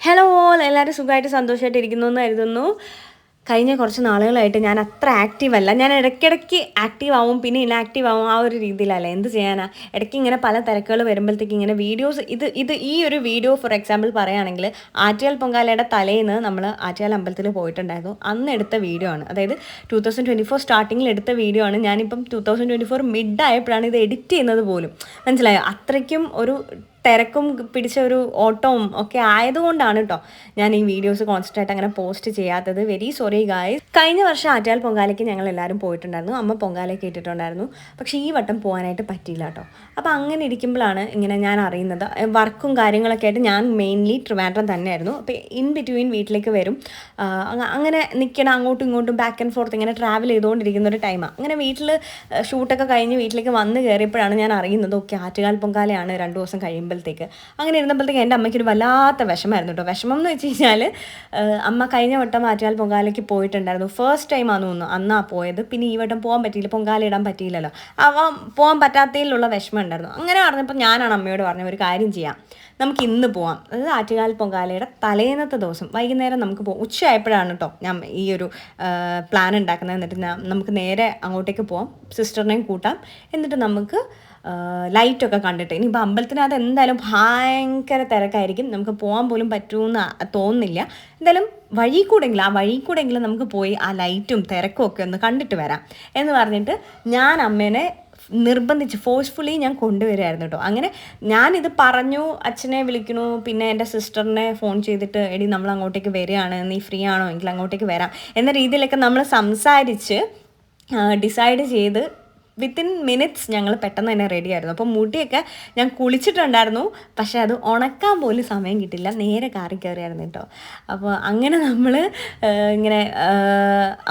Hello all, എല്ലാവരും സുഖമായിട്ട് സന്തോഷമായിട്ട് എന്ന് കരുതുന്നു. കഴിഞ്ഞ കുറച്ച് നാളുകളായിട്ട് ഞാൻ അത്ര ആക്റ്റീവ് അല്ല. ഞാൻ ഇടയ്ക്കിടയ്ക്ക് ആക്റ്റീവ് ആവും, പിന്നെ ഇനാക്റ്റീവ് ആവും, ആ ഒരു രീതിയിലല്ല. എന്ത് ചെയ്യാനാ, ഇടയ്ക്ക് ഇങ്ങനെ പല തിരക്കുകൾ വരുമ്പോഴത്തേക്ക് ഇങ്ങനെ വീഡിയോസ് ഈ ഒരു വീഡിയോ ഫോർ എക്സാമ്പിൾ പറയുകയാണെങ്കിൽ, ആറ്റുകാൽ പൊങ്കാലയുടെ തലേന്ന് നമ്മൾ ആറ്റുകാൽ അമ്പലത്തിൽ പോയിട്ടുണ്ടായിരുന്നു. അന്ന് എടുത്ത വീഡിയോ ആണ്. അതായത് 2024 സ്റ്റാർട്ടിങ്ങിൽ എടുത്ത വീഡിയോ ആണ്. ഞാനിപ്പം 2024 മിഡ് ആയപ്പോഴാണ് ഇത് എഡിറ്റ് ചെയ്യുന്നത് പോലും. മനസ്സിലായോ? അത്രയ്ക്കും ഒരു തിരക്കും പിടിച്ച ഒരു ഓട്ടവും ഒക്കെ ആയതുകൊണ്ടാണ് കേട്ടോ ഞാൻ ഈ വീഡിയോസ് കോൺസ്റ്റൻ്റ് ആയിട്ട് അങ്ങനെ പോസ്റ്റ് ചെയ്യാത്തത്. Very sorry guys. കഴിഞ്ഞ വർഷം ആറ്റുകാൽ പൊങ്കാലയ്ക്ക് ഞങ്ങൾ എല്ലാവരും പോയിട്ടുണ്ടായിരുന്നു. അമ്മ പൊങ്കാലയ്ക്ക് ഇട്ടിട്ടുണ്ടായിരുന്നു. പക്ഷേ ഈ വട്ടം പോകാനായിട്ട് പറ്റിയില്ല കേട്ടോ. അപ്പോൾ അങ്ങനെ ഇരിക്കുമ്പോഴാണ് ഇങ്ങനെ ഞാൻ അറിയുന്നത്. വർക്കും കാര്യങ്ങളൊക്കെ ആയിട്ട് ഞാൻ മെയിൻലി ട്രിവാൻഡ്രം തന്നെയായിരുന്നു. അപ്പോൾ ഇൻ ബിറ്റ്വീൻ വീട്ടിലേക്ക് വരും. അങ്ങനെ നിൽക്കണം, അങ്ങോട്ടും ഇങ്ങോട്ടും ബാക്ക് ആൻഡ് ഫോർത്ത് ഇങ്ങനെ ട്രാവൽ ചെയ്തുകൊണ്ടിരിക്കുന്ന ഒരു ടൈമാണ്. അങ്ങനെ വീട്ടിൽ ഷൂട്ടൊക്കെ കഴിഞ്ഞ് വീട്ടിലേക്ക് വന്ന് കയറിയപ്പോഴാണ് ഞാൻ അറിയുന്നത്, ഓക്കെ ആറ്റുകാൽ പൊങ്കാലയാണ് 2 ദിവസം കഴിയുമ്പോഴത്തേക്ക്. അങ്ങനെ ഇരുന്നപ്പോഴത്തേക്ക് എൻ്റെ അമ്മയ്ക്കൊരു വല്ലാത്ത വിഷമമായിരുന്നു കേട്ടോ. വിഷമം എന്ന് വെച്ച് കഴിഞ്ഞാൽ, അമ്മ കഴിഞ്ഞ വട്ടം ആറ്റുകാൽ പൊങ്കാലയ്ക്ക് പോയിട്ടുണ്ടായിരുന്നു. ഫസ്റ്റ് ടൈം ആണെന്ന് തോന്നുന്നു അന്നാ പോയത്. പിന്നെ ഈ വട്ടം പോകാൻ പറ്റിയില്ല, പൊങ്കാല ഇടാൻ പറ്റിയില്ലല്ലോ. പോകാൻ പറ്റാത്തതിലുള്ള വിഷമം ഉണ്ടായിരുന്നു. അങ്ങനെ പറഞ്ഞപ്പോൾ ഞാനാണ് അമ്മയോട് പറഞ്ഞത്, ഒരു കാര്യം ചെയ്യാം, നമുക്ക് ഇന്ന് പോവാം. അതായത് ആറ്റുകാൽ പൊങ്കാലയുടെ തലേന്നത്തെ ദിവസം വൈകുന്നേരം നമുക്ക് പോകാം. ഉച്ചയായപ്പോഴാണ് കേട്ടോ ഞാൻ ഈ ഒരു പ്ലാൻ ഉണ്ടാക്കുന്നത്. എന്നിട്ട് നമുക്ക് നേരെ അങ്ങോട്ടേക്ക് പോവാം, സിസ്റ്ററിനെയും കൂട്ടാം. എന്നിട്ട് നമുക്ക് ലൈറ്റൊക്കെ കണ്ടിട്ട്, ഇനിയിപ്പോൾ അമ്പലത്തിനകത്ത് എന്തായാലും ഭയങ്കര തിരക്കായിരിക്കും, നമുക്ക് പോകാൻ പോലും പറ്റുമെന്ന് തോന്നുന്നില്ല. എന്തായാലും വഴി കൂടെങ്കിലും നമുക്ക് പോയി ആ ലൈറ്റും തിരക്കും ഒക്കെ ഒന്ന് കണ്ടിട്ട് വരാം എന്ന് പറഞ്ഞിട്ട് ഞാൻ അമ്മേനെ നിർബന്ധിച്ച് ഫോഴ്സ്ഫുള്ളി ഞാൻ കൊണ്ടുവരികയായിരുന്നു കേട്ടോ. അങ്ങനെ ഞാനിത് പറഞ്ഞു, അച്ഛനെ വിളിക്കണു, പിന്നെ എൻ്റെ സിസ്റ്ററിനെ ഫോൺ ചെയ്തിട്ട്, എടി നമ്മൾ അങ്ങോട്ടേക്ക് വരികയാണ്, നീ ഫ്രീ ആണോ എങ്കിൽ അങ്ങോട്ടേക്ക് വരാം എന്ന രീതിയിലൊക്കെ നമ്മൾ സംസാരിച്ച് ഡിസൈഡ് ചെയ്ത് വിത്തിൻ മിനിറ്റ്സ് ഞങ്ങൾ പെട്ടെന്ന് തന്നെ റെഡി ആയിരുന്നു. അപ്പോൾ മുടിയൊക്കെ ഞാൻ കുളിച്ചിട്ടുണ്ടായിരുന്നു, പക്ഷേ അത് ഉണക്കാൻ പോലും സമയം കിട്ടില്ല, നേരെ കാറി കയറിയായിരുന്നു കേട്ടോ. അപ്പോൾ അങ്ങനെ നമ്മൾ ഇങ്ങനെ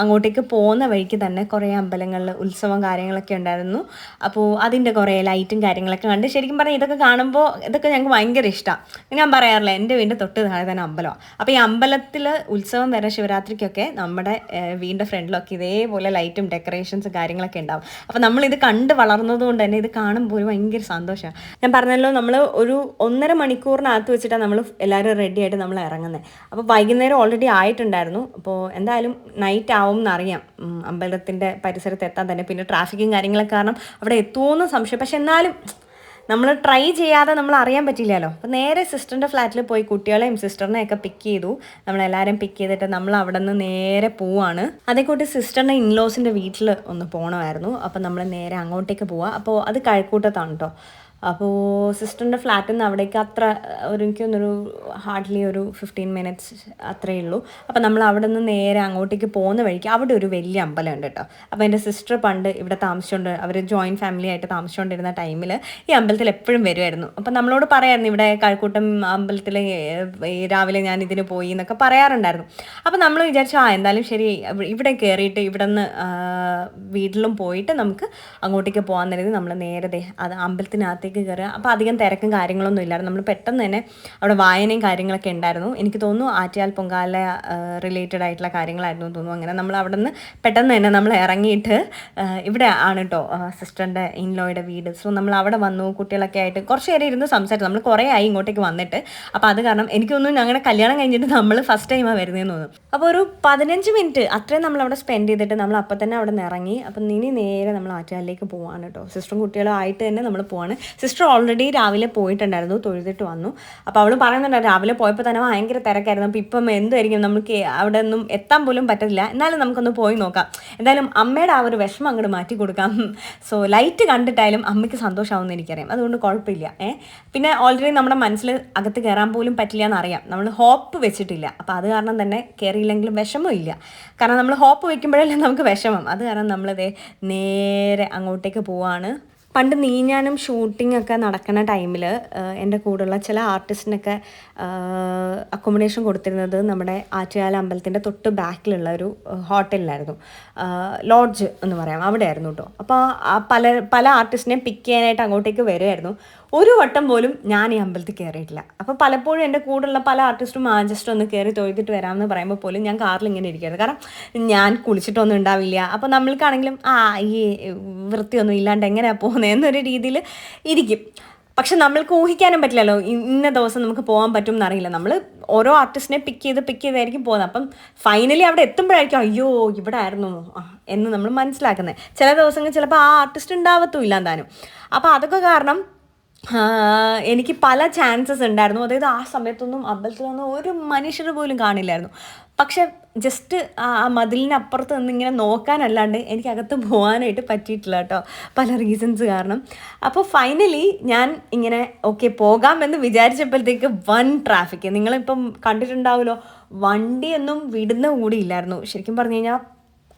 അങ്ങോട്ടേക്ക് പോകുന്ന വഴിക്ക് തന്നെ കുറേ അമ്പലങ്ങളിൽ ഉത്സവം കാര്യങ്ങളൊക്കെ ഉണ്ടായിരുന്നു. അപ്പോൾ അതിൻ്റെ കുറേ ലൈറ്റും കാര്യങ്ങളൊക്കെ കണ്ട്, ശരിക്കും പറഞ്ഞാൽ ഇതൊക്കെ കാണുമ്പോൾ ഇതൊക്കെ ഞങ്ങൾക്ക് ഭയങ്കര ഇഷ്ടമാണ്. ഞാൻ പറയാറില്ല, എൻ്റെ വീടിൻ്റെ തൊട്ട് താഴെ തന്നെ അമ്പലമാണ്. അപ്പോൾ ഈ അമ്പലത്തിൽ ഉത്സവം വരെ ശിവരാത്രിക്കൊക്കെ നമ്മുടെ വീടിൻ്റെ ഫ്രണ്ടിലൊക്കെ ഇതേപോലെ ലൈറ്റും ഡെക്കറേഷൻസും കാര്യങ്ങളൊക്കെ ഉണ്ടാവും. അപ്പോൾ നമ്മളിത് കണ്ട് വളർന്നത് കൊണ്ട് തന്നെ ഇത് കാണുമ്പോൾ ഒരു ഭയങ്കര സന്തോഷമാണ്. ഞാൻ പറഞ്ഞല്ലോ, നമ്മൾ ഒരു 1.5 മണിക്കൂറിനകത്ത് വെച്ചിട്ടാണ് നമ്മൾ എല്ലാവരും റെഡി ആയിട്ട് നമ്മൾ ഇറങ്ങുന്നത്. അപ്പോൾ വൈകുന്നേരം ഓൾറെഡി ആയിട്ടുണ്ടായിരുന്നു. അപ്പോൾ എന്തായാലും നൈറ്റ് ആവും എന്നറിയാം അമ്പലത്തിൻ്റെ പരിസരത്ത് എത്താൻ തന്നെ. പിന്നെ ട്രാഫിക്കും കാര്യങ്ങളൊക്കെ കാരണം അവിടെ എത്തുമോയെന്ന് സംശയം. പക്ഷെ എന്നാലും നമ്മൾ ട്രൈ ചെയ്യാതെ നമ്മൾ അറിയാൻ പറ്റില്ലല്ലോ. അപ്പോൾ നേരെ സിസ്റ്ററിൻ്റെ ഫ്ലാറ്റിൽ പോയി കുട്ടികളെയും സിസ്റ്ററിനെയൊക്കെ പിക്ക് ചെയ്തു. നമ്മളെല്ലാവരും പിക്ക് ചെയ്തിട്ട് നമ്മൾ അവിടെ നിന്ന് നേരെ പോവാണ്. അതേക്കൂട്ട് സിസ്റ്ററിൻ്റെ ഇൻലോസിൻ്റെ വീട്ടിൽ ഒന്ന് പോകണമായിരുന്നു. അപ്പോൾ നമ്മൾ നേരെ അങ്ങോട്ടേക്ക് പോവാം. അപ്പോൾ അത് കഴക്കൂട്ടത്താണ് കേട്ടോ. അപ്പോൾ സിസ്റ്ററിൻ്റെ ഫ്ലാറ്റിൽ നിന്ന് അവിടേക്ക് അത്ര എനിക്കൊന്നൊരു ഹാർഡ്ലി ഒരു 15 മിനിറ്റ്സ് അത്രയേ ഉള്ളൂ. അപ്പോൾ നമ്മൾ അവിടെ നിന്ന് നേരെ അങ്ങോട്ടേക്ക് പോകുന്ന വഴിക്ക് അവിടെ ഒരു വലിയ അമ്പലം ഉണ്ട് കേട്ടോ. അപ്പോൾ എൻ്റെ സിസ്റ്റർ പണ്ട് ഇവിടെ താമസിച്ചുകൊണ്ട്, അവർ ജോയിൻറ്റ് ഫാമിലി ആയിട്ട് താമസിച്ചുകൊണ്ടിരുന്ന ടൈമിൽ ഈ അമ്പലത്തിൽ എപ്പോഴും വരുമായിരുന്നു. അപ്പം നമ്മളോട് പറയായിരുന്നു, ഇവിടെ കഴക്കൂട്ടം അമ്പലത്തിൽ രാവിലെ ഞാൻ ഇതിന് പോയി എന്നൊക്കെ പറയാറുണ്ടായിരുന്നു. അപ്പോൾ നമ്മൾ വിചാരിച്ചു, എന്തായാലും ശരി, ഇവിടെ കയറിയിട്ട് ഇവിടെ നിന്ന് വീട്ടിലും പോയിട്ട് നമുക്ക് അങ്ങോട്ടേക്ക് പോകാൻ നേരത്തെ നമ്മൾ നേരെ അത് അമ്പലത്തിനകത്ത് കയറുക. അപ്പോൾ അധികം തിരക്കും കാര്യങ്ങളൊന്നും ഇല്ലായിരുന്നു. നമ്മൾ പെട്ടെന്ന് തന്നെ അവിടെ വായനയും കാര്യങ്ങളൊക്കെ ഉണ്ടായിരുന്നു. എനിക്ക് തോന്നുന്നു ആറ്റുകാൽ പൊങ്കാല റിലേറ്റഡ് ആയിട്ടുള്ള കാര്യങ്ങളായിരുന്നു തോന്നുന്നു. അങ്ങനെ നമ്മൾ അവിടെ നിന്ന് പെട്ടെന്ന് തന്നെ നമ്മൾ ഇറങ്ങിയിട്ട് ഇവിടെ ആണ് കേട്ടോ സിസ്റ്ററിൻ്റെ ഇൻലോയുടെ വീട്. സോ നമ്മൾ അവിടെ വന്നു, കുട്ടികളൊക്കെ ആയിട്ട് കുറച്ച് നേരം ഇരുന്ന് സംസാരിച്ചു. നമ്മൾ കുറേ ആയി ഇങ്ങോട്ടേക്ക് വന്നിട്ട്. അപ്പോൾ അത് കാരണം എനിക്ക് തോന്നുന്നു ഞങ്ങളുടെ കല്യാണം കഴിഞ്ഞിട്ട് നമ്മൾ ഫസ്റ്റ് ടൈമാണ് വരുന്നതെന്ന് തോന്നുന്നു. അപ്പോൾ ഒരു 15 മിനിറ്റ് അത്രയും നമ്മളവിടെ സ്പെൻഡ് ചെയ്തിട്ട് നമ്മൾ അപ്പം തന്നെ അവിടെ നിന്ന് ഇറങ്ങി. അപ്പം ഇനി നേരെ നമ്മൾ ആറ്റുകാലിലേക്ക് പോവാണ് കേട്ടോ. സിസ്റ്ററും കുട്ടികളും ആയിട്ട് തന്നെ നമ്മൾ പോവാണ്. സിസ്റ്റർ ഓൾറെഡി രാവിലെ പോയിട്ടുണ്ടായിരുന്നു, തൊഴുതിട്ട് വന്നു. അപ്പോൾ അവൾ പറയുന്നുണ്ടായിരുന്നു, രാവിലെ പോയപ്പോൾ തന്നെ ഭയങ്കര തിരക്കായിരുന്നു. അപ്പോൾ ഇപ്പം എന്തായിരിക്കും, നമുക്ക് അവിടെ ഒന്നും എത്താൻ പോലും പറ്റില്ല, എന്നാലും നമുക്കൊന്ന് പോയി നോക്കാം, എന്തായാലും അമ്മയുടെ ആ ഒരു വിഷമം അങ്ങോട്ട് മാറ്റി കൊടുക്കാം. സോ ലൈറ്റ് കണ്ടിട്ടായാലും അമ്മയ്ക്ക് സന്തോഷമാവുമെന്ന് എനിക്കറിയാം, അതുകൊണ്ട് കുഴപ്പമില്ല. പിന്നെ ഓൾറെഡി നമ്മുടെ മനസ്സിൽ അകത്ത് കയറാൻ പോലും പറ്റില്ല എന്നറിയാം, നമ്മൾ ഹോപ്പ് വെച്ചിട്ടില്ല. അപ്പോൾ അത് കാരണം തന്നെ കയറിയില്ലെങ്കിലും വിഷമമില്ല. കാരണം നമ്മൾ ഹോപ്പ് വയ്ക്കുമ്പോഴല്ലേ നമുക്ക് വിഷമം. അത് കാരണം നമ്മളിതേ നേരെ അങ്ങോട്ടേക്ക് പോവാണ്. പണ്ട് ഞാനും ഷൂട്ടിംഗ് ഒക്കെ നടക്കുന്ന ടൈമിൽ എൻ്റെ കൂടെയുള്ള ചില ആർട്ടിസ്റ്റിനൊക്കെ അക്കോമഡേഷൻ കൊടുത്തിരുന്നത് നമ്മുടെ ആറ്റുകാൽ അമ്പലത്തിൻ്റെ തൊട്ട് ബാക്കിലുള്ള ഒരു ഹോട്ടലിലായിരുന്നു, ലോഡ്ജ് എന്ന് പറയാം, അവിടെ ആയിരുന്നു കേട്ടോ. അപ്പോൾ പല ആർട്ടിസ്റ്റിനെയും പിക്ക് ചെയ്യാനായിട്ട് അങ്ങോട്ടേക്ക് വരുമായിരുന്നു. ഒരു വട്ടം പോലും ഞാൻ ഈ അമ്പലത്തിൽ കയറിയിട്ടില്ല. അപ്പോൾ പലപ്പോഴും എൻ്റെ കൂടെയുള്ള പല ആർട്ടിസ്റ്റും ജസ്റ്റ് ഒന്ന് കയറി തൊഴുതിട്ട് വരാമെന്ന് പറയുമ്പോൾ പോലും ഞാൻ കാറിൽ ഇങ്ങനെ ഇരിക്കുകയായിരുന്നു. കാരണം ഞാൻ കുളിച്ചിട്ടൊന്നും ഉണ്ടാവില്ല. അപ്പോൾ നമ്മൾക്കാണെങ്കിലും ഈ വൃത്തിയൊന്നും ഇല്ലാണ്ട് എങ്ങനെയാണ് പോകുന്നത് എന്നൊരു രീതിയിൽ ഇരിക്കും. പക്ഷെ നമ്മൾക്ക് ഊഹിക്കാനും പറ്റില്ലല്ലോ ഇന്ന ദിവസം നമുക്ക് പോകാൻ പറ്റും എന്നറിയില്ല. നമ്മൾ ഓരോ ആർട്ടിസ്റ്റിനെ പിക്ക് ചെയ്തായിരിക്കും പോകുന്നത്. അപ്പം ഫൈനലി അവിടെ എത്തുമ്പോഴായിരിക്കും അയ്യോ ഇവിടെ ആയിരുന്നു എന്ന് നമ്മൾ മനസ്സിലാക്കുന്നത്. ചില ദിവസങ്ങൾ ചിലപ്പോൾ ആ ആർട്ടിസ്റ്റ് ഉണ്ടാവത്തുമില്ല എന്താനും. അപ്പോൾ അതൊക്കെ കാരണം എനിക്ക് പല ചാൻസസ് ഉണ്ടായിരുന്നു. അതായത് ആ സമയത്തൊന്നും അമ്പലത്തിലൊന്നും ഒരു മനുഷ്യർ പോലും കാണില്ലായിരുന്നു. പക്ഷെ ജസ്റ്റ് ആ മതിലിനപ്പുറത്ത് നിന്നിങ്ങനെ നോക്കാനല്ലാണ്ട് എനിക്കകത്ത് പോകാനായിട്ട് പറ്റിയിട്ടില്ല കേട്ടോ, പല റീസൺസ് കാരണം. അപ്പോൾ ഫൈനലി ഞാൻ ഇങ്ങനെ ഓക്കെ പോകാമെന്ന് വിചാരിച്ചപ്പോഴത്തേക്ക് വൺ ട്രാഫിക്. നിങ്ങളിപ്പം കണ്ടിട്ടുണ്ടാവുമല്ലോ, വണ്ടിയൊന്നും വിടുന്ന കൂടിയില്ലായിരുന്നു. ശരിക്കും പറഞ്ഞു കഴിഞ്ഞാൽ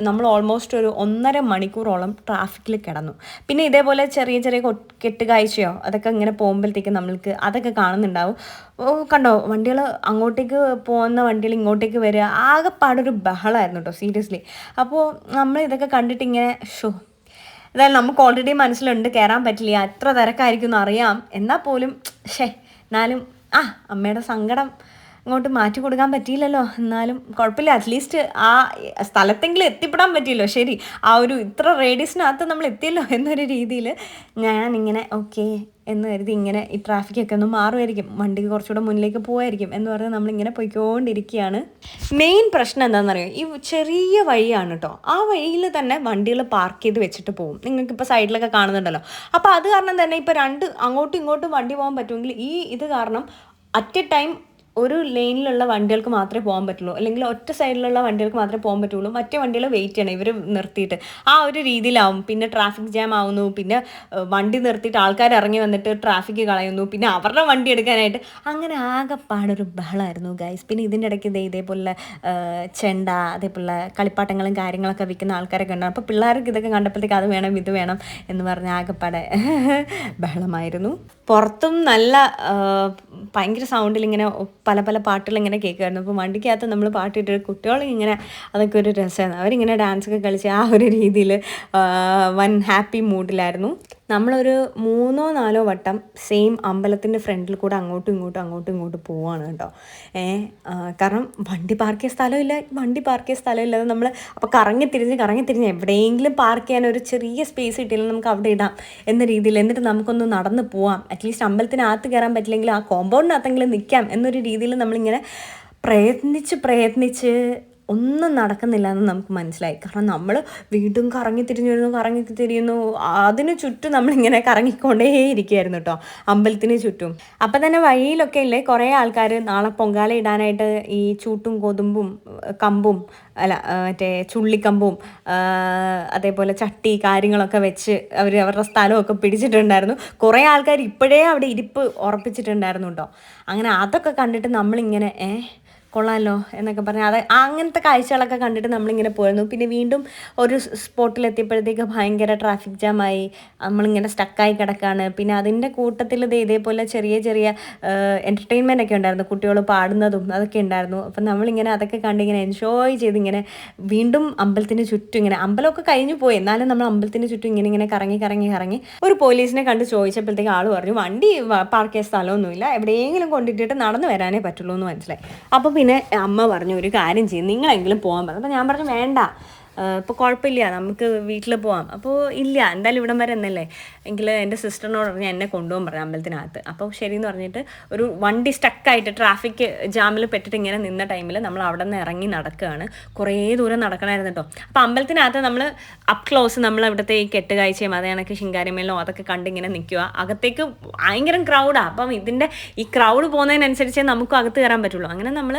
നമ്മൾ ഓൾമോസ്റ്റ് ഒരു 1.5 മണിക്കൂറോളം ട്രാഫിക്കിൽ കിടന്നു. പിന്നെ ഇതേപോലെ ചെറിയ ചെറിയ കെട്ടുകാഴ്ചയോ അതൊക്കെ ഇങ്ങനെ പോകുമ്പോഴത്തേക്ക് നമ്മൾക്ക് അതൊക്കെ കാണുന്നുണ്ടാവും. കണ്ടോ വണ്ടികൾ അങ്ങോട്ടേക്ക് പോകുന്ന വണ്ടികൾ ഇങ്ങോട്ടേക്ക് വരിക, ആകെപ്പാടൊരു ബഹളമായിരുന്നു കേട്ടോ സീരിയസ്ലി. അപ്പോൾ നമ്മൾ ഇതൊക്കെ കണ്ടിട്ട് ഇങ്ങനെ അതായത് നമുക്ക് ഓൾറെഡി മനസ്സിലുണ്ട് കയറാൻ പറ്റില്ല, എത്ര തിരക്കായിരിക്കും എന്ന് അറിയാം. എന്നാൽ പോലും എന്നാലും അമ്മയുടെ സങ്കടം അങ്ങോട്ട് മാറ്റി കൊടുക്കാൻ പറ്റിയില്ലല്ലോ. എന്നാലും കുഴപ്പമില്ല, അറ്റ്ലീസ്റ്റ് ആ സ്ഥലത്തെങ്കിലും എത്തിപ്പെടാൻ പറ്റിയല്ലോ. ശരി, ആ ഒരു ഇത്ര റേഡിയസിനകത്ത് നമ്മൾ എത്തിയല്ലോ എന്നൊരു രീതിയിൽ ഞാനിങ്ങനെ ഓക്കെ എന്ന് കരുതി ഇങ്ങനെ ഈ ട്രാഫിക്കൊക്കെ ഒന്ന് മാറുമായിരിക്കും, വണ്ടിക്ക് കുറച്ചുകൂടെ മുന്നിലേക്ക് പോകായിരിക്കും എന്ന് പറഞ്ഞ് നമ്മളിങ്ങനെ പോയിക്കൊണ്ടിരിക്കുകയാണ്. മെയിൻ പ്രശ്നം എന്താണെന്നറിയോ, ഈ ചെറിയ വഴിയാണ് കേട്ടോ. ആ വഴിയിൽ തന്നെ വണ്ടികൾ പാർക്ക് ചെയ്ത് വെച്ചിട്ട് പോകും. നിങ്ങൾക്കിപ്പോൾ സൈഡിലൊക്കെ കാണുന്നുണ്ടല്ലോ. അപ്പോൾ അത് കാരണം തന്നെ ഇപ്പോൾ അങ്ങോട്ടും ഇങ്ങോട്ടും വണ്ടി പോകാൻ പറ്റുമെങ്കിൽ ഈ ഇത് കാരണം അറ്റ് എ ടൈം ഒരു ലെയിനിലുള്ള വണ്ടികൾക്ക് മാത്രമേ പോകാൻ പറ്റുള്ളൂ, അല്ലെങ്കിൽ ഒറ്റ സൈഡിലുള്ള വണ്ടികൾക്ക് മാത്രമേ പോകാൻ പറ്റുള്ളൂ. മറ്റേ വണ്ടികൾ വെയിറ്റ് ചെയ്യണം ഇവർ നിർത്തിയിട്ട്. ആ ഒരു രീതിയിലാവും. പിന്നെ ട്രാഫിക് ജാം ആവുന്നു, പിന്നെ വണ്ടി നിർത്തിയിട്ട് ആൾക്കാർ ഇറങ്ങി വന്നിട്ട് ട്രാഫിക് കളയുന്നു, പിന്നെ അവരുടെ വണ്ടി എടുക്കാനായിട്ട്. അങ്ങനെ ആകെപ്പാടൊരു ബഹളമായിരുന്നു ഗൈസ്. പിന്നെ ഇതിൻ്റെ ഇടയ്ക്ക് ഇതേപോലെ ചെണ്ട, അതേപോലെ കളിപ്പാട്ടങ്ങളും കാര്യങ്ങളൊക്കെ വിൽക്കുന്ന ആൾക്കാരൊക്കെ ഉണ്ടാകും. അപ്പോൾ പിള്ളേർക്ക് ഇതൊക്കെ കണ്ടപ്പോഴത്തേക്ക് അത് വേണം ഇത് വേണം എന്ന് പറഞ്ഞ് ആകെപ്പാടെ ബഹളമായിരുന്നു. പുറത്തും നല്ല ഭയങ്കര സൗണ്ടിൽ ഇങ്ങനെ പല പല പാട്ടുകൾ ഇങ്ങനെ കേൾക്കുമായിരുന്നു. അപ്പോൾ വണ്ടിക്കകത്ത് നമ്മൾ പാട്ടിട്ട് കുട്ടികളിങ്ങനെ അതൊക്കെ ഒരു രസമായിരുന്നു. അവരിങ്ങനെ ഡാൻസൊക്കെ കളിച്ച് ആ ഒരു രീതിയിൽ വൻ ഹാപ്പി മൂഡിലായിരുന്നു. നമ്മളൊരു 3-4 വട്ടം സെയിം അമ്പലത്തിൻ്റെ ഫ്രണ്ടിൽ കൂടെ അങ്ങോട്ടും ഇങ്ങോട്ടും പോവാണ് കേട്ടോ. കാരണം വണ്ടി പാർക്ക് ചെയ്യാൻ സ്ഥലമില്ലാതെ നമ്മൾ അപ്പോൾ കറങ്ങി തിരിഞ്ഞ് എവിടെയെങ്കിലും പാർക്ക് ചെയ്യാൻ ഒരു ചെറിയ സ്പേസ് കിട്ടിയില്ലെങ്കിൽ നമുക്ക് അവിടെ ഇടാം എന്ന രീതിയിൽ, എന്നിട്ട് നമുക്കൊന്ന് നടന്ന് പോവാം, അറ്റ്ലീസ്റ്റ് അമ്പലത്തിനകത്ത് കയറാൻ പറ്റില്ലെങ്കിൽ ആ കോമ്പൗണ്ടിനകത്തെങ്കിലും നിൽക്കാം എന്നൊരു രീതിയിൽ നമ്മളിങ്ങനെ പ്രയത്നിച്ച് ഒന്നും നടക്കുന്നില്ല എന്ന് നമുക്ക് മനസ്സിലായി. കാരണം നമ്മൾ വീണ്ടും കറങ്ങി തിരിയുന്നു, അതിന് ചുറ്റും നമ്മളിങ്ങനെ കറങ്ങിക്കൊണ്ടേ ഇരിക്കുകയായിരുന്നു കേട്ടോ, അമ്പലത്തിന് ചുറ്റും. അപ്പം തന്നെ വഴിയിലൊക്കെ ഇല്ലേ കുറേ ആൾക്കാർ നാളെ പൊങ്കാല ഇടാനായിട്ട് ഈ ചൂട്ടും കൊതുമ്പും കമ്പും മറ്റേ ചുള്ളിക്കമ്പും അതേപോലെ ചട്ടി കാര്യങ്ങളൊക്കെ വെച്ച് അവരുടെ സ്ഥലമൊക്കെ പിടിച്ചിട്ടുണ്ടായിരുന്നു. കുറേ ആൾക്കാർ ഇപ്പോഴേ അവിടെ ഇരിപ്പ് ഉറപ്പിച്ചിട്ടുണ്ടായിരുന്നു കേട്ടോ. അങ്ങനെ അതൊക്കെ കണ്ടിട്ട് നമ്മളിങ്ങനെ കൊള്ളാമല്ലോ എന്നൊക്കെ പറഞ്ഞാൽ അങ്ങനത്തെ കാഴ്ചകളൊക്കെ കണ്ടിട്ട് നമ്മളിങ്ങനെ പോയിരുന്നു. പിന്നെ വീണ്ടും ഒരു സ്പോട്ടിലെത്തിയപ്പോഴത്തേക്ക് ഭയങ്കര ട്രാഫിക് ജാമായി, നമ്മളിങ്ങനെ സ്റ്റക്കായി കിടക്കുകയാണ്. പിന്നെ അതിൻ്റെ കൂട്ടത്തിൽ ഇതേപോലെ ചെറിയ എൻ്റർടൈൻമെൻ്റ് ഒക്കെ ഉണ്ടായിരുന്നു, കുട്ടികൾ പാടുന്നതും അതൊക്കെ ഉണ്ടായിരുന്നു. അപ്പം നമ്മളിങ്ങനെ അതൊക്കെ കണ്ടിങ്ങനെ എൻജോയ് ചെയ്തിങ്ങനെ വീണ്ടും അമ്പലത്തിന് ചുറ്റും ഇങ്ങനെ, അമ്പലമൊക്കെ കഴിഞ്ഞു പോയി എന്നാലും നമ്മൾ അമ്പലത്തിന് ചുറ്റും ഇങ്ങനെ കറങ്ങി ഒരു പോലീസിനെ കണ്ട് ചോദിച്ചപ്പോഴത്തേക്ക് ആൾ പറഞ്ഞു വണ്ടി പാർക്ക് ചെയ്യാൻ സ്ഥലമൊന്നുമില്ല, എവിടെയെങ്കിലും കൊണ്ടിട്ടിട്ട് നടന്നു വരാനേ പറ്റുള്ളൂ എന്ന് മനസ്സിലായി. അപ്പോൾ പിന്നെ അമ്മ പറഞ്ഞു ഒരു കാര്യം ചെയ്യും, നിങ്ങളെങ്കിലും പോകാൻ പറഞ്ഞു. അപ്പോൾ ഞാൻ പറഞ്ഞു വേണ്ട, ഇപ്പോൾ കുഴപ്പമില്ല, നമുക്ക് വീട്ടിൽ പോകാം. അപ്പോൾ ഇല്ല എന്തായാലും ഇവിടം വരെ എന്നല്ലേ, എങ്കിൽ എൻ്റെ സിസ്റ്ററിനോട് പറഞ്ഞ് എന്നെ കൊണ്ടുപോകാൻ പറഞ്ഞു അമ്പലത്തിനകത്ത്. അപ്പോൾ ശരിയെന്ന് പറഞ്ഞിട്ട് ഒരു വണ്ടി സ്റ്റക്കായിട്ട് ട്രാഫിക് ജാമിൽ പെട്ടിട്ട് ഇങ്ങനെ നിന്ന ടൈമിൽ നമ്മൾ അവിടെ നിന്ന് ഇറങ്ങി നടക്കുകയാണ്. കുറേ ദൂരം നടക്കണമായിരുന്നു കേട്ടോ. അപ്പോൾ അമ്പലത്തിനകത്ത് നമ്മൾ അപ്പ് ക്ലോസ് നമ്മൾ അവിടുത്തെ ഈ കെട്ടുകാഴ്ചയും അതേ കണക്ക് ശിങ്കാരിമേലും അതൊക്കെ കണ്ടിങ്ങനെ നിൽക്കുക. അകത്തേക്ക് ഭയങ്കര ക്രൗഡാണ്. അപ്പം ഇതിൻ്റെ ഈ ക്രൗഡ് പോകുന്നതിനനുസരിച്ചേ നമുക്കും അകത്ത് കയറാൻ പറ്റുള്ളൂ. അങ്ങനെ നമ്മൾ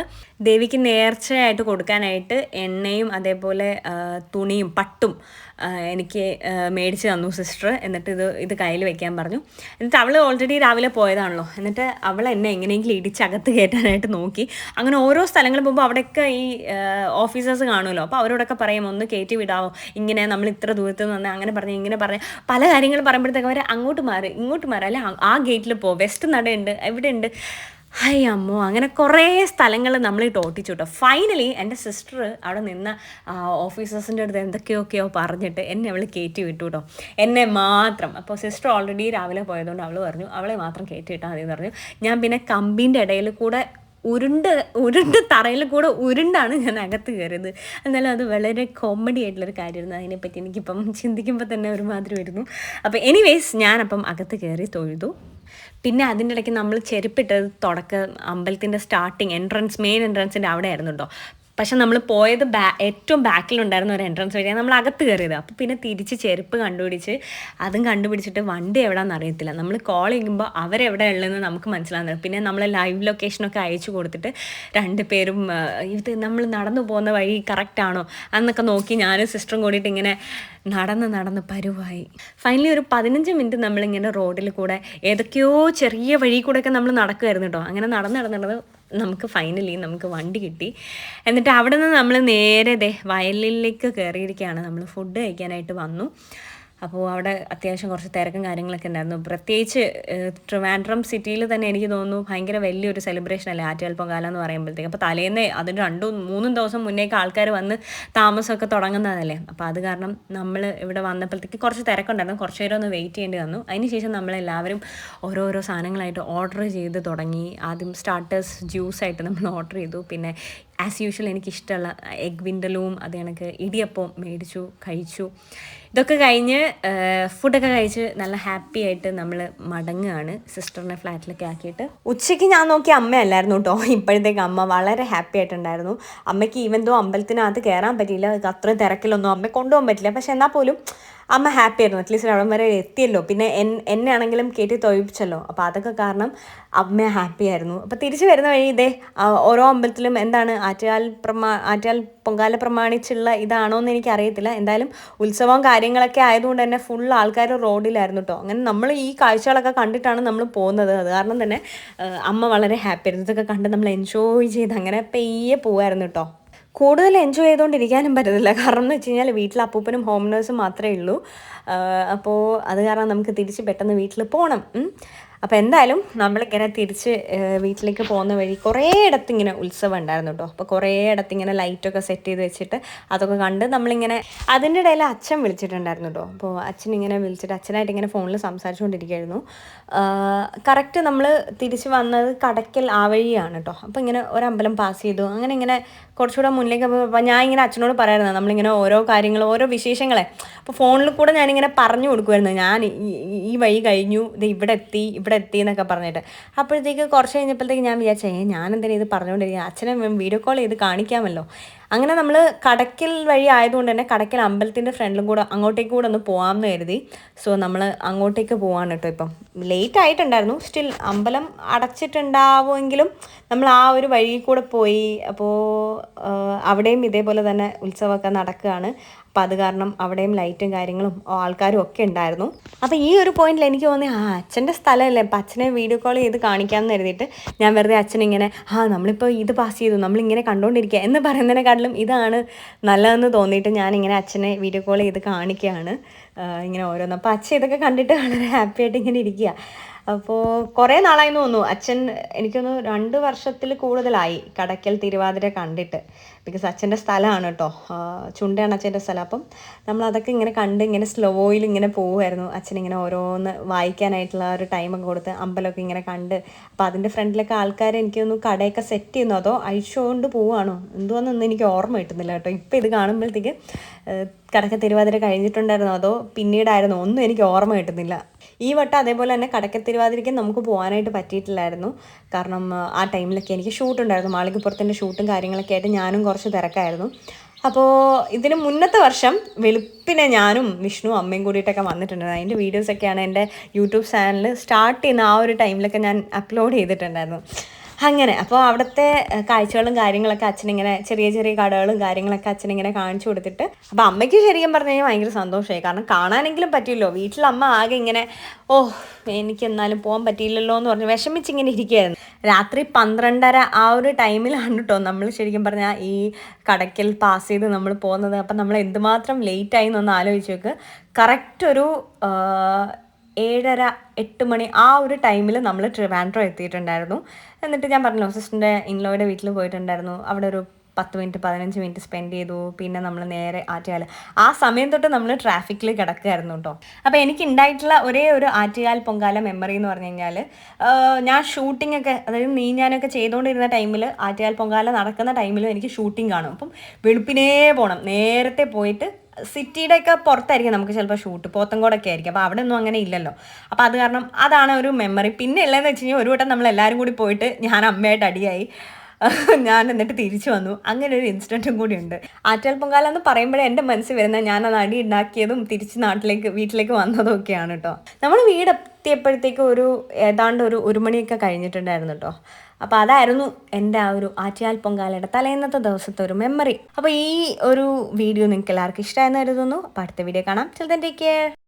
ദേവിക്ക് നേർച്ചയായിട്ട് കൊടുക്കാനായിട്ട് എണ്ണയും അതേപോലെ തുണിയും പട്ടും എനിക്ക് മേടിച്ച് തന്നു സിസ്റ്റർ. എന്നിട്ട് ഇത് കയ്യിൽ വെക്കാൻ പറഞ്ഞു. എന്നിട്ട് അവൾ ഓൾറെഡി രാവിലെ പോയതാണല്ലോ, എന്നിട്ട് അവൾ എന്നെ എങ്ങനെയെങ്കിലും ഇടിച്ചകത്ത് കയറ്റാനായിട്ട് നോക്കി. അങ്ങനെ ഓരോ സ്ഥലങ്ങളിൽ പോകുമ്പോൾ അവിടെയൊക്കെ ഈ ഓഫീസേഴ്സ് കാണുമല്ലോ, അപ്പോൾ അവരോടൊക്കെ പറയും ഒന്ന് കയറ്റി വിടാമോ, ഇങ്ങനെ നമ്മൾ ഇത്ര ദൂരത്ത് നിന്ന് അങ്ങനെ പറഞ്ഞ് ഇങ്ങനെ പറഞ്ഞ് പല കാര്യങ്ങൾ പറയുമ്പോഴത്തേക്ക് അവർ അങ്ങോട്ട് മാറി ഇങ്ങോട്ട് മാറി, അല്ലെ ആ ഗേറ്റിൽ പോകും, വെസ്റ്റ് നടയുണ്ട്, എവിടെ ഉണ്ട്, ഹൈ അമ്മോ, അങ്ങനെ കുറേ സ്ഥലങ്ങൾ നമ്മളിട്ട് ഓട്ടിച്ചു കേട്ടോ. ഫൈനലി എൻ്റെ സിസ്റ്റർ അവിടെ നിന്ന് ഓഫീസേഴ്സിൻ്റെ അടുത്ത് എന്തൊക്കെയൊക്കെയോ പറഞ്ഞിട്ട് എന്നെ അവൾ കയറ്റി വിട്ടു കേട്ടോ, എന്നെ മാത്രം. അപ്പോൾ സിസ്റ്റർ ഓൾറെഡി രാവിലെ പോയതുകൊണ്ട് അവൾ പറഞ്ഞു അവളെ മാത്രം കയറ്റി വിട്ടാൽ മതി എന്ന് പറഞ്ഞു. ഞാൻ പിന്നെ കമ്പിൻ്റെ ഇടയിൽ കൂടെ ഉരുണ്ട് തറയിൽ കൂടെ ഉരുണ്ടാണ് ഞാൻ അകത്ത് കയറിയത്. എന്നാലും അത് വളരെ കോമഡി ആയിട്ടുള്ളൊരു കാര്യമായിരുന്നു. അതിനെപ്പറ്റി എനിക്കിപ്പം ചിന്തിക്കുമ്പോൾ തന്നെ ഒരുമാതിരി വരുന്നു. അപ്പോൾ എനിവേസ് ഞാനപ്പം അകത്ത് കയറി തൊഴുതു. പിന്നെ അതിൻ്റെ ഇടയ്ക്ക് നമ്മൾ ചെരുപ്പിട്ടത് അമ്പലത്തിൻ്റെ മെയിൻ എൻട്രൻസിൻ്റെ അവിടെ ആയിരുന്നു കേട്ടോ. പക്ഷെ നമ്മൾ പോയത് ഏറ്റവും ബാക്കിലുണ്ടായിരുന്ന ഒരു എൻട്രൻസ് വഴിയാണ് നമ്മൾ അകത്ത് കയറിയത്. അപ്പോൾ പിന്നെ തിരിച്ച് ചെരുപ്പ് കണ്ടുപിടിച്ചിട്ട് വണ്ടി എവിടെയാണെന്ന് അറിയത്തില്ല. നമ്മൾ കോൾ ചെയ്യുമ്പോൾ അവരെവിടെ ഉള്ളതെന്ന് നമുക്ക് മനസ്സിലാകുന്നില്ല. പിന്നെ നമ്മൾ ലൈവ് ലൊക്കേഷനൊക്കെ അയച്ചു കൊടുത്തിട്ട് രണ്ടുപേരും ഇത് നമ്മൾ നടന്നു പോകുന്ന വഴി കറക്റ്റാണോ എന്നൊക്കെ നോക്കി ഞാനും സിസ്റ്ററും കൂടിയിട്ട് ഇങ്ങനെ നടന്ന് പരുവായി. ഫൈനലി ഒരു 15 മിനിറ്റ് നമ്മളിങ്ങനെ റോഡിൽ കൂടെ ഏതൊക്കെയോ ചെറിയ വഴി കൂടെയൊക്കെ നമ്മൾ നടക്കുമായിരുന്നു കേട്ടോ. അങ്ങനെ നടന്ന് നമുക്ക് വണ്ടി കിട്ടി. എന്നിട്ട് അവിടെ നിന്ന് നമ്മൾ നേരെ വയലിലേക്ക് കയറിയിരിക്കുകയാണ്. നമ്മൾ ഫുഡ് കഴിക്കാനായിട്ട് വന്നു. അപ്പോൾ അവിടെ അത്യാവശ്യം കുറച്ച് തിരക്കും കാര്യങ്ങളൊക്കെ ഉണ്ടായിരുന്നു. പ്രത്യേകിച്ച് ട്രിവാൻഡ്രം സിറ്റിയിൽ തന്നെ എനിക്ക് തോന്നുന്നു ഭയങ്കര വലിയൊരു സെലിബ്രേഷൻ അല്ലേ ആറ്റുകാൽ പൊങ്കാല എന്ന് പറയുമ്പോഴത്തേക്ക്. അപ്പോൾ തലേന്ന് അതിന് 2-3 ദിവസം മുന്നേക്ക് ആൾക്കാർ വന്ന് താമസമൊക്കെ തുടങ്ങുന്നതല്ലേ. അപ്പോൾ അത് കാരണം നമ്മൾ ഇവിടെ വന്നപ്പോഴത്തേക്ക് കുറച്ച് തിരക്കുണ്ടായിരുന്നു. കുറച്ച് നേരം ഒന്ന് വെയിറ്റ് ചെയ്യേണ്ടി വന്നു. അതിനുശേഷം നമ്മളെല്ലാവരും ഓരോരോ സാധനങ്ങളായിട്ട് ഓർഡർ ചെയ്ത് തുടങ്ങി. ആദ്യം സ്റ്റാർട്ടേഴ്സ് ജ്യൂസായിട്ട് നമ്മൾ ഓർഡർ ചെയ്തു. പിന്നെ ആസ് യൂഷ്വൽ എനിക്കിഷ്ടമുള്ള എഗ് വിൻഡലും അത് കണക്ക് ഇടിയപ്പവും മേടിച്ചു കഴിച്ചു. ഇതൊക്കെ കഴിഞ്ഞ് ഫുഡൊക്കെ കഴിച്ച് നല്ല ഹാപ്പി ആയിട്ട് നമ്മൾ മടങ്ങുകയാണ് സിസ്റ്ററിനെ ഫ്ലാറ്റിലൊക്കെ ആക്കിയിട്ട്. ഉച്ചയ്ക്ക് ഞാൻ നോക്കിയ അമ്മയല്ലായിരുന്നു കേട്ടോ. ഇപ്പോഴത്തേക്ക് അമ്മ വളരെ ഹാപ്പി ആയിട്ടുണ്ടായിരുന്നു. അമ്മയ്ക്ക് ഈവൻ അമ്പലത്തിനകത്ത് കയറാൻ പറ്റിയില്ല. അത്രയും തിരക്കിലൊന്നും അമ്മയെ കൊണ്ടുപോകാൻ പറ്റില്ല. പക്ഷെ എന്നാൽ പോലും അമ്മ ഹാപ്പി ആയിരുന്നു. അറ്റ്ലീസ്റ്റ് അവിടം വരെ എത്തിയല്ലോ. പിന്നെ എന്നെ ആണെങ്കിലും കയറ്റി തൊഴിപ്പിച്ചല്ലോ. അപ്പോൾ അതൊക്കെ കാരണം അമ്മ ഹാപ്പി ആയിരുന്നു. അപ്പോൾ തിരിച്ചു വരുന്ന വഴി ഓരോ അമ്പലത്തിലും എന്താണ് ആറ്റുകാൽ പൊങ്കാല പ്രമാണിച്ചുള്ള ഇതാണോ എന്ന് എനിക്കറിയത്തില്ല. എന്തായാലും ഉത്സവവും കാര്യങ്ങളൊക്കെ ആയതുകൊണ്ട് തന്നെ ഫുൾ ആൾക്കാർ റോഡിലായിരുന്നു കേട്ടോ. അങ്ങനെ നമ്മൾ ഈ കാഴ്ചകളൊക്കെ കണ്ടിട്ടാണ് നമ്മൾ പോകുന്നത്. അത് കാരണം തന്നെ അമ്മ വളരെ ഹാപ്പി ആയിരുന്നു. ഇതൊക്കെ കണ്ട് നമ്മൾ എൻജോയ് ചെയ്ത് അങ്ങനെ പെയ്യെ പോവായിരുന്നു കേട്ടോ. കൂടുതൽ എൻജോയ് ചെയ്തുകൊണ്ടിരിക്കാനും പറ്റത്തില്ല. കാരണം എന്ന് വെച്ച് കഴിഞ്ഞാൽ വീട്ടിൽ അപ്പൂപ്പനും ഹോം നേഴ്സും മാത്രമേ ഉള്ളൂ. അപ്പോൾ അത് കാരണം നമുക്ക് തിരിച്ച് പെട്ടെന്ന് വീട്ടിൽ പോകണം. അപ്പോൾ എന്തായാലും നമ്മളിങ്ങനെ തിരിച്ച് വീട്ടിലേക്ക് പോകുന്ന വഴി കുറേയിടത്തിങ്ങനെ ഉത്സവം ഉണ്ടായിരുന്നു കേട്ടോ. അപ്പോൾ കുറേയിടത്തിങ്ങനെ ലൈറ്റൊക്കെ സെറ്റ് ചെയ്ത് വെച്ചിട്ട് അതൊക്കെ കണ്ട് നമ്മളിങ്ങനെ അതിൻ്റെ ഇടയിൽ അച്ഛൻ വിളിച്ചിട്ടുണ്ടായിരുന്നു കേട്ടോ. അപ്പോൾ അച്ഛനിങ്ങനെ വിളിച്ചിട്ട് അച്ഛനായിട്ട് ഇങ്ങനെ ഫോണിൽ സംസാരിച്ചുകൊണ്ടിരിക്കുകയായിരുന്നു. കറക്റ്റ് നമ്മൾ തിരിച്ച് വന്നത് കടയ്ക്കൽ ആ വഴിയാണ് കേട്ടോ. അപ്പോൾ ഇങ്ങനെ ഒരമ്പലം പാസ് ചെയ്തു. അങ്ങനെ ഇങ്ങനെ കുറച്ചുകൂടെ മുന്നിലേക്ക് അപ്പോൾ ഞാൻ ഇങ്ങനെ അച്ഛനോട് പറയായിരുന്നു നമ്മളിങ്ങനെ ഓരോ കാര്യങ്ങൾ ഓരോ വിശേഷങ്ങളെ അപ്പോൾ ഫോണിൽ കൂടെ ഞാനിങ്ങനെ പറഞ്ഞു കൊടുക്കുമായിരുന്നു. ഞാൻ ഈ വഴി കഴിഞ്ഞു, ഇത് ഇവിടെ എത്തി എന്നൊക്കെ പറഞ്ഞിട്ട്. അപ്പോഴത്തേക്ക് കുറച്ച് കഴിഞ്ഞപ്പോഴത്തേക്ക് ഞാൻ വിചാരിച്ചേ ഞാനെന്തിനാ ഇത് പറഞ്ഞുകൊണ്ടിരിക്കുക, അച്ഛനെ വീഡിയോ കോൾ ചെയ്ത് കാണിക്കാമല്ലോ. അങ്ങനെ നമ്മൾ കടയ്ക്കൽ വഴി ആയതുകൊണ്ട് തന്നെ കടയ്ക്കൽ അമ്പലത്തിൻ്റെ ഫ്രണ്ടിലും കൂടെ അങ്ങോട്ടേക്ക് കൂടെ ഒന്ന് പോകാമെന്ന് കരുതി. സോ നമ്മൾ അങ്ങോട്ടേക്ക് പോവാണ് കേട്ടോ. ഇപ്പം ലേറ്റ് ആയിട്ടുണ്ടായിരുന്നു. സ്റ്റിൽ അമ്പലം അടച്ചിട്ടുണ്ടാവുമെങ്കിലും നമ്മൾ ആ ഒരു വഴി കൂടെ പോയി. അപ്പോൾ അവിടെയും ഇതേപോലെ തന്നെ ഉത്സവമൊക്കെ നടക്കുകയാണ്. അപ്പോൾ അത് കാരണം അവിടെയും ലൈറ്റും കാര്യങ്ങളും ആൾക്കാരും ഒക്കെ ഉണ്ടായിരുന്നു. അപ്പോൾ ഈ ഒരു പോയിന്റിൽ എനിക്ക് തോന്നി അച്ഛൻ്റെ സ്ഥലമല്ലേ, അപ്പം അച്ഛനെ വീഡിയോ കോൾ ചെയ്ത് കാണിക്കാമെന്ന് കരുതിയിട്ട് ഞാൻ വെറുതെ അച്ഛനിങ്ങനെ നമ്മളിപ്പോൾ ഇത് പാസ് ചെയ്തു നമ്മളിങ്ങനെ കണ്ടുകൊണ്ടിരിക്കുക എന്ന് പറയുന്നതിനെക്കാട്ടിലും ഇതാണ് നല്ലതെന്ന് തോന്നിയിട്ട് ഞാനിങ്ങനെ അച്ഛനെ വീഡിയോ കോൾ ചെയ്ത് കാണിക്കുകയാണ് ഇങ്ങനെ ഓരോന്ന്. അപ്പോൾ അച്ഛൻ ഇതൊക്കെ കണ്ടിട്ട് വളരെ ഹാപ്പി ആയിട്ട് ഇങ്ങനെ ഇരിക്കുക. അപ്പോൾ കുറേ നാളായെന്ന് തോന്നുന്നു അച്ഛൻ, എനിക്കൊന്ന് 2 വർഷത്തിൽ കൂടുതലായി കടയ്ക്കൽ തിരുവാതിര കണ്ടിട്ട്. ബിക്കോസ് അച്ഛൻ്റെ സ്ഥലമാണ് കേട്ടോ, ചുണ്ടയാണ് അച്ഛൻ്റെ സ്ഥലം. അപ്പം നമ്മളതൊക്കെ ഇങ്ങനെ കണ്ട് ഇങ്ങനെ സ്ലോയിൽ ഇങ്ങനെ പോകുമായിരുന്നു. അച്ഛനിങ്ങനെ ഓരോന്ന് വായിക്കാനായിട്ടുള്ള ഒരു ടൈമൊക്കെ കൊടുത്ത് അമ്പലമൊക്കെ ഇങ്ങനെ കണ്ട്. അപ്പോൾ അതിൻ്റെ ഫ്രണ്ടിലൊക്കെ ആൾക്കാർ എനിക്കൊന്ന് കടയൊക്കെ സെറ്റ് ചെയ്യുന്നു, അതോ അഴിച്ചുകൊണ്ട് പോവുകയാണോ എന്തുവാന്നൊന്നും എനിക്ക് ഓർമ്മ കിട്ടുന്നില്ല കേട്ടോ. ഇപ്പോൾ ഇത് കാണുമ്പോഴത്തേക്ക് കടയ്ക്കൽ തിരുവാതിര കഴിഞ്ഞിട്ടുണ്ടായിരുന്നോ അതോ പിന്നീടായിരുന്നോ ഒന്നും എനിക്ക് ഓർമ്മ കിട്ടുന്നില്ല. ഈ വട്ടം അതേപോലെ തന്നെ കടയ്ക്കൽ തിരുവാതിരയ്ക്ക് നമുക്ക് പോകാനായിട്ട് പറ്റിയിട്ടില്ലായിരുന്നു. കാരണം ആ ടൈമിലൊക്കെ എനിക്ക് ഷൂട്ടുണ്ടായിരുന്നു. മാളികപ്പുറത്തിൻ്റെ ഷൂട്ടും കാര്യങ്ങളൊക്കെ ആയിട്ട് ഞാനും കുറച്ച് തിരക്കായിരുന്നു. അപ്പോൾ ഇതിന് മുന്നത്തെ വർഷം വെളുപ്പിനെ ഞാനും വിഷ്ണു അമ്മയും കൂടിയിട്ടൊക്കെ വന്നിട്ടുണ്ടായിരുന്നു. അതിൻ്റെ വീഡിയോസൊക്കെയാണ് എൻ്റെ യൂട്യൂബ് ചാനൽ സ്റ്റാർട്ട് ചെയ്യുന്ന ആ ഒരു ടൈമിലൊക്കെ ഞാൻ അപ്ലോഡ് ചെയ്തിട്ടുണ്ടായിരുന്നു. അങ്ങനെ അപ്പോൾ അവിടുത്തെ കാഴ്ചകളും കാര്യങ്ങളൊക്കെ അച്ഛനിങ്ങനെ ചെറിയ ചെറിയ കടകളും കാര്യങ്ങളൊക്കെ അച്ഛനിങ്ങനെ കാണിച്ചു കൊടുത്തിട്ട് അപ്പോൾ അമ്മയ്ക്ക് ശരിക്കും പറഞ്ഞു കഴിഞ്ഞാൽ ഭയങ്കര സന്തോഷമായി. കാരണം കാണാനെങ്കിലും പറ്റിയല്ലോ. വീട്ടിൽ അമ്മ ആകെ ഇങ്ങനെ എനിക്ക് എന്നാലും പോകാൻ പറ്റിയില്ലല്ലോ എന്ന് പറഞ്ഞ് വിഷമിച്ചിങ്ങനെ ഇരിക്കുകയായിരുന്നു. രാത്രി 12:30 ആ ഒരു ടൈമിലാണ് കേട്ടോ നമ്മൾ ശരിക്കും പറഞ്ഞാൽ ഈ കടയ്ക്കൽ പാസ് ചെയ്ത് നമ്മൾ പോകുന്നത്. അപ്പം നമ്മൾ എന്തുമാത്രം ലേറ്റായി എന്നൊന്ന് ആലോചിച്ച് നോക്ക്. കറക്റ്റ് ഒരു 7:30-8 മണി ആ ഒരു ടൈമിൽ നമ്മൾ ട്രിവാൻഡ്രം എത്തിയിട്ടുണ്ടായിരുന്നു. എന്നിട്ട് ഞാൻ പറഞ്ഞല്ലോ സിസ്റ്ററിൻ്റെ ഇൻലോയുടെ വീട്ടിൽ പോയിട്ടുണ്ടായിരുന്നു. അവിടെ ഒരു 10-15 മിനിറ്റ് സ്പെൻഡ് ചെയ്തു. പിന്നെ നമ്മൾ നേരെ ആറ്റുകാൽ ആ സമയം തൊട്ട് നമ്മൾ ട്രാഫിക്കിൽ കിടക്കുകയായിരുന്നു കേട്ടോ. അപ്പോൾ എനിക്ക് ഉണ്ടായിട്ടുള്ള ഒരേ ഒരു ആറ്റുകാൽ പൊങ്കാല മെമ്മറി എന്ന് പറഞ്ഞു കഴിഞ്ഞാൽ ഞാൻ ഷൂട്ടിംഗ് ഒക്കെ, അതായത് ഞാനൊക്കെ ചെയ്തുകൊണ്ടിരുന്ന ടൈമിൽ ആറ്റുകാൽ പൊങ്കാല നടക്കുന്ന ടൈമിലും എനിക്ക് ഷൂട്ടിംഗ് കാണും. അപ്പം വെളുപ്പിനേ പോകണം, നേരത്തെ പോയിട്ട് സിറ്റിയുടെയൊക്കെ പുറത്തായിരിക്കും നമുക്ക് ചിലപ്പോൾ ഷൂട്ട്, പോത്തങ്കോടൊക്കെ ആയിരിക്കും. അപ്പോൾ അവിടെ ഒന്നും അങ്ങനെ ഇല്ലല്ലോ. അപ്പോൾ അത് കാരണം അതാണ് ഒരു മെമ്മറി. പിന്നെ ഉള്ളതെന്ന് വെച്ച് കഴിഞ്ഞാൽ ഒരു വട്ടം നമ്മളെല്ലാവരും കൂടി പോയിട്ട് ഞാൻ അമ്മയായിട്ട് അടിയായി, ഞാൻ എന്നിട്ട് തിരിച്ചു വന്നു. അങ്ങനെ ഒരു ഇൻസിഡൻറ്റും കൂടി ഉണ്ട്. ആറ്റുകാൽ പൊങ്കാല എന്ന് പറയുമ്പോഴേ എൻ്റെ മനസ്സിൽ വരുന്നത് ഞാൻ അത് അടി ഉണ്ടാക്കിയതും തിരിച്ച് വീട്ടിലേക്ക് വന്നതും ഒക്കെയാണ് കേട്ടോ. നമ്മൾ വീടെത്തിയപ്പോഴത്തേക്കും ഏതാണ്ട് ഒരു മണിയൊക്കെ കഴിഞ്ഞിട്ടുണ്ടായിരുന്നു കേട്ടോ. അപ്പോൾ അതായിരുന്നു എൻ്റെ ആ ഒരു ആറ്റുകാൽ പൊങ്കാലയുടെ തലേന്നത്തെ ദിവസത്തെ ഒരു മെമ്മറി. അപ്പോൾ ഈ ഒരു വീഡിയോ നിങ്ങൾക്ക് എല്ലാവർക്കും ഇഷ്ടമായെന്ന് കരുതുന്നു. അപ്പോൾ അടുത്ത വീഡിയോ കാണാം. ചില ടേക്ക് കെയർ.